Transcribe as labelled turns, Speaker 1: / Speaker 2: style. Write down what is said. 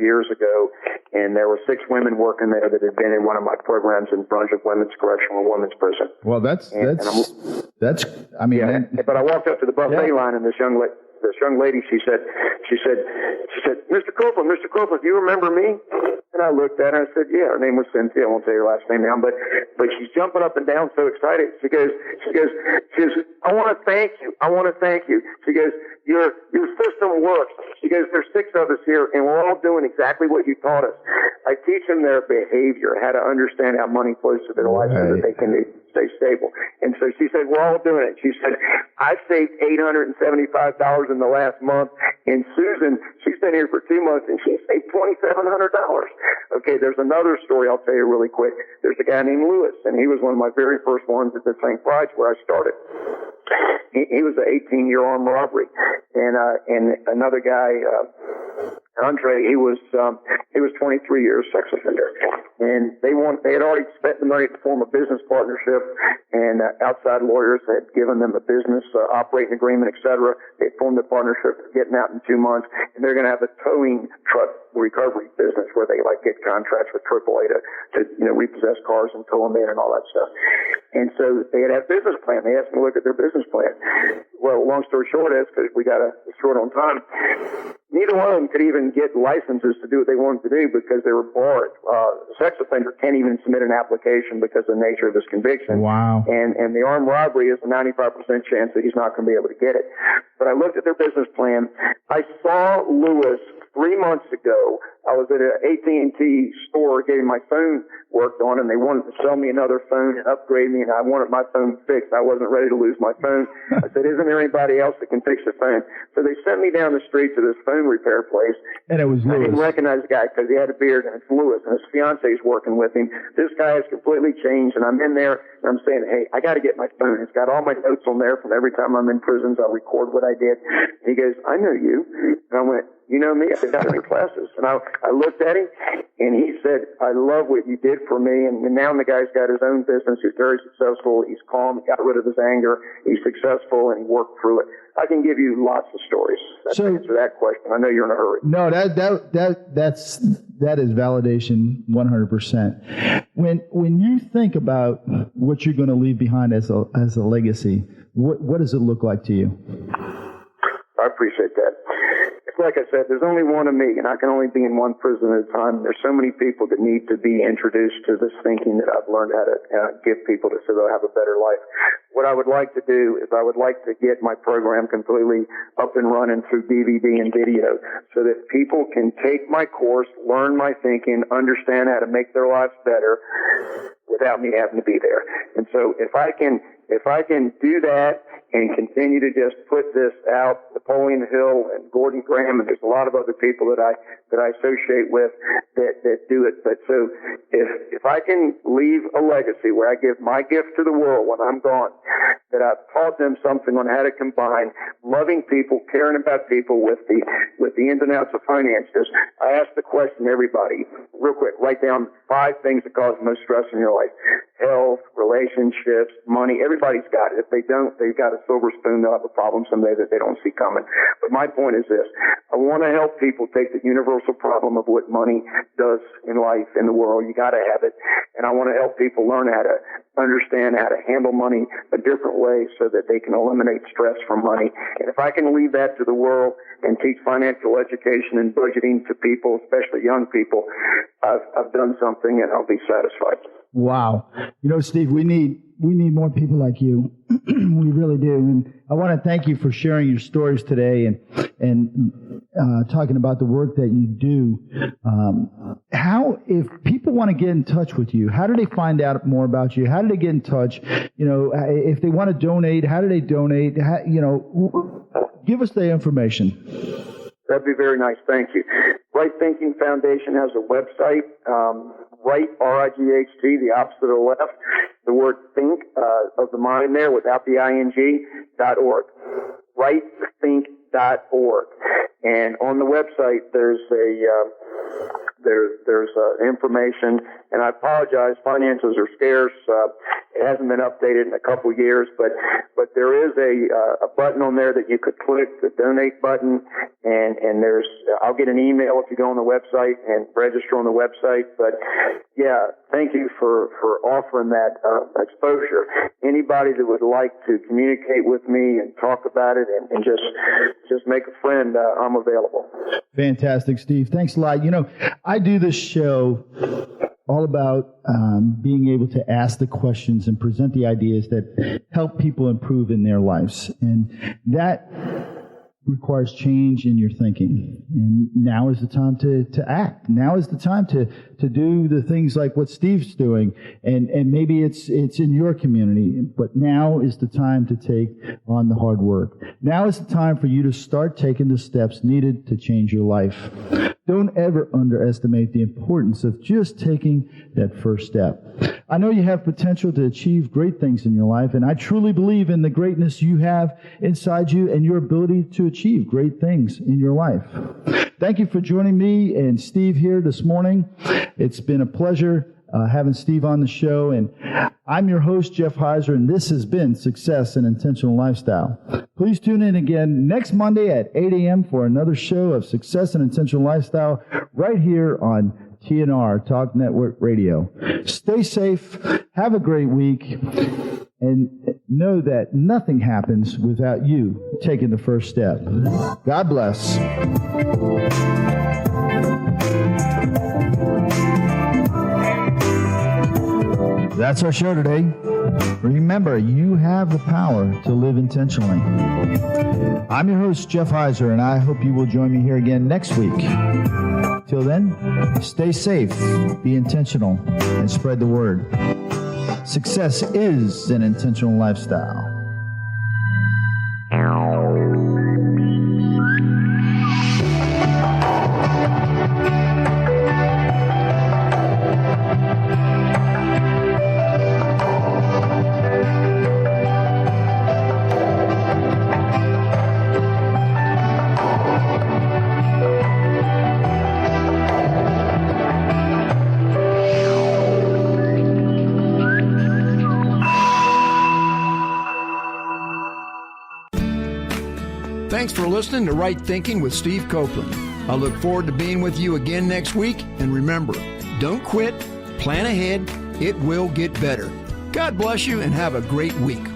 Speaker 1: years ago, and there were 6 women working there that had been in one of my programs in Brunswick Women's Correctional Women's Prison.
Speaker 2: Well, that's I mean,
Speaker 1: yeah. But I walked up to the buffet line, and this young lady, she said, Mr. Coplon, do you remember me? And I looked at her and I said, yeah. Her name was Cynthia. I won't say her last name now, but she's jumping up and down, so excited. She goes, I want to thank you. She goes, your system works. She goes, there's 6 of us here, and we're all doing exactly what you taught us. I teach them their behavior, how to understand how money flows through their life so that they can stay stable. And so she said, we're all doing it. She said, I saved $875 in the last month, and Susan, she's been here for 2 months, and she saved $2,700. Okay, there's another story I'll tell you really quick. There's a guy named Lewis, and he was one of my very first ones at the St. Bride's where I started. He was an 18-year armed robbery, and another guy, Andre, he was 23 years sex offender, and they had already spent the money to form a business partnership, and outside lawyers had given them a business operating agreement, etc. They formed a partnership, getting out in 2 months, and they're going to have a towing truck recovery business where they get contracts with AAA to repossess cars and tow them in and all that stuff. And so they had a business plan. They asked me to look at their business plan. Well, long story short is, because we got short on time, neither one of them could even get licenses to do what they wanted to do because they were barred. The sex offender can't even submit an application because of the nature of his conviction.
Speaker 2: Wow.
Speaker 1: And the armed robbery is a 95% chance that he's not going to be able to get it. But I looked at their business plan. I saw Lewis 3 months ago. I was at an AT&T store getting my phone worked on, and they wanted to sell me another phone and upgrade me, and I wanted my phone fixed. I wasn't ready to lose my phone. I said, isn't there anybody else that can fix the phone? So they sent me down the street to this phone repair place.
Speaker 2: And it was Lewis.
Speaker 1: I didn't recognize the guy because he had a beard, and it's Lewis, and his fiance's working with him. This guy has completely changed, and I'm in there, and I'm saying, hey, I got to get my phone. It's got all my notes on there from every time I'm in prisons. I record what I did. And he goes, I know you. And I went, you know me? I said, I got your classes. And I looked at him, and he said, I love what you did for me. And now the guy's got his own business. He's very successful. He's calm. He got rid of his anger. He's successful, and he worked through it. I can give you lots of stories to answer that question. I know you're in a hurry.
Speaker 2: No, that is validation 100%. When you think about what you're going to leave behind as a legacy, what does it look like to you?
Speaker 1: I appreciate that. Like I said, there's only one of me, and I can only be in one prison at a time. There's so many people that need to be introduced to this thinking that I've learned how to give people so they'll have a better life. What I would like to do is I would like to get my program completely up and running through DVD and video so that people can take my course, learn my thinking, understand how to make their lives better without me having to be there. And so if I can do that and continue to just put this out, Napoleon Hill and Gordon Graham, and there's a lot of other people that I associate with that do it. But so if I can leave a legacy where I give my gift to the world when I'm gone, that I've taught them something on how to combine loving people, caring about people with the ins and outs of finances. I ask the question, everybody, real quick, write down 5 things that cause the most stress in your life. Health, relationships, money. Everybody's got it. If they don't, they've got a silver spoon. They'll have a problem someday that they don't see coming. But my point is this. I want to help people take the universal problem of what money does in life, in the world. You got to have it. And I want to help people learn how to understand how to handle money a different way so that they can eliminate stress from money. And if I can leave that to the world and teach financial education and budgeting to people, especially young people, I've done something, and I'll be satisfied.
Speaker 2: Wow. Steve, we need more people like you. We really do. And I want to thank you for sharing your stories today and talking about the work that you do. If people want to get in touch with you, how do they find out more about you? How do they get in touch? If they want to donate, how do they donate? Give us the information.
Speaker 1: That'd be very nice. Thank you. Right Thinking Foundation has a website. Right, R-I-G-H-T, the opposite of the left. The word think of the mind there without the ing, .org. Rightthink.org. And on the website, there's information. And I apologize, finances are scarce. It hasn't been updated in a couple years, but there is a button on there that you could click, the donate button, and I'll get an email if you go on the website and register on the website. But yeah, thank you for offering that exposure. Anybody that would like to communicate with me and talk about it and just make a friend, I'm available.
Speaker 2: Fantastic, Steve. Thanks a lot. I do this show all about being able to ask the questions and present the ideas that help people improve in their lives. And that requires change in your thinking. And now is the time to act. Now is the time to do the things like what Steve's doing. And maybe it's in your community, but now is the time to take on the hard work. Now is the time for you to start taking the steps needed to change your life. Don't ever underestimate the importance of just taking that first step. I know you have potential to achieve great things in your life, and I truly believe in the greatness you have inside you and your ability to achieve great things in your life. Thank you for joining me and Steve here this morning. It's been a pleasure having Steve on the show, and I'm your host, Jeff Heiser, and this has been Success and Intentional Lifestyle. Please tune in again next Monday at 8 a.m. for another show of Success and Intentional Lifestyle right here on TNR, Talk Network Radio. Stay safe, have a great week, and know that nothing happens without you taking the first step. God bless. That's our show today. Remember, you have the power to live intentionally. I'm your host, Jeff Heiser, and I hope you will join me here again next week. Till then, stay safe, be intentional, and spread the word. Success is an intentional lifestyle.
Speaker 3: Thanks for listening to Right Thinking with Steve Coplon. I look forward to being with you again next week. And remember, don't quit, plan ahead, it will get better. God bless you and have a great week.